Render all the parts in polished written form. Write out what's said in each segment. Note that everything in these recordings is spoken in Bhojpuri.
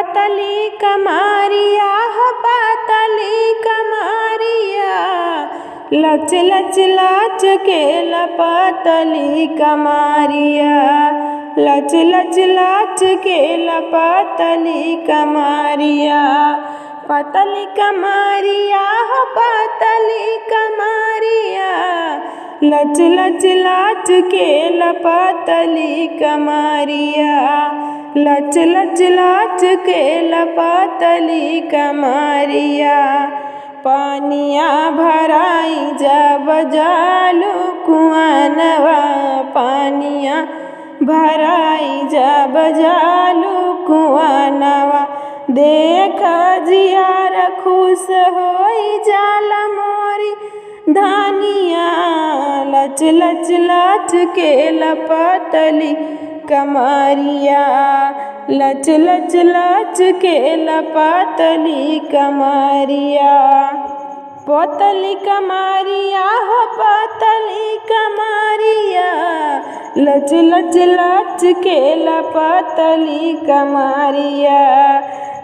पातली कमारिया हो पातली कमारिया, लच लच लच के पातली कमारिया, लच लच लच के पातली कमारिया। पातली कमारिया हो पातली कमारिया, लच लच लच के पातली कमारिया, लच लच लच के पातली कमारिया। पानिया भराई जब जालू कुआनवा, पानिया भराई जब जालू कुआनवा, देख जियार खुश होई जाला मोरी धानिया, लच लच लच के पातली कमारिया, लच लच लच के पातली कमारिया। पातली कमारिया हो पातली कमारिया, लच लच लच के पातली कमारिया,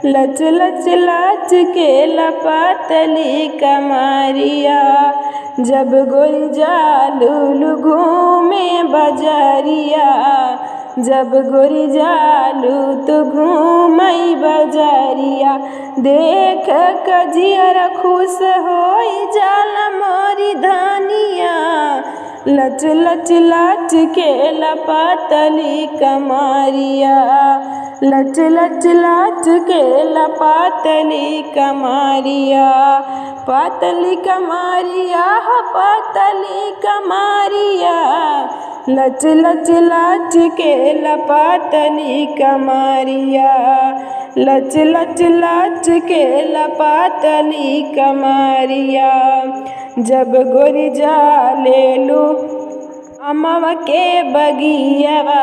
लच लच लच के पातली कमारिया। जब गोरी जालू घूमे बजरिया, जब गोरी जालू तो घूमई बजरिया, देख कजियर खुश होई जाला मोरी धानिया, लच लच लच के पातली कमारिया, लच लच लच के पातली कमारिया। पातली कमारिया हो पातली कमारिया, लच लच लच के पातली कमारिया, लच लच लच के पातली कमारिया। जब गोरी जालेलू अमवा के बगियावा,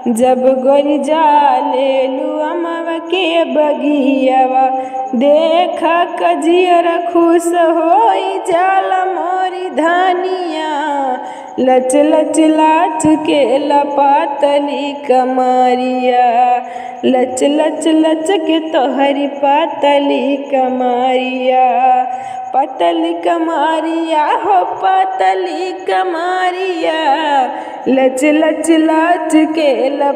जब गोरी जालेलू अमवा के बगियावा, देख कजियर खुश होई जाला मोरी धानिया, लच लच लच के पातली कमारिया, लच लच लच के तोहरी पातली कमारिया। पातली कमारिया हो पातली कमारिया, लच लच लच के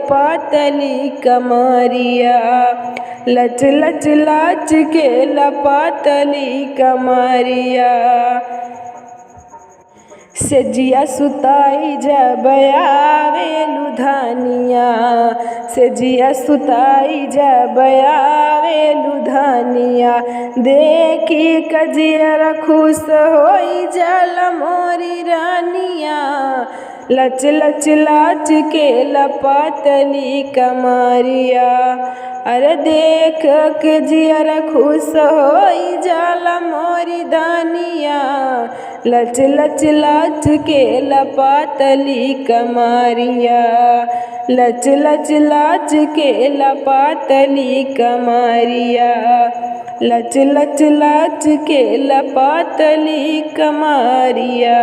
पातली कमारिया, लच लच लच के पातली कमारिया। सेजिया सुताई जब आवेलू धानिया, सेजिया सुताई जब आवेलू धानिया, देखी कजियर खुश होई जाला मोरी रानिया, लच लच लच के पातली कमारिया। अरे देख के जियर खुश होई जाला मोरी दानिया, लच लच लच के पातली कमारिया, लच लच लच के पातली कमारिया, लच लच लच के पातली कमारिया।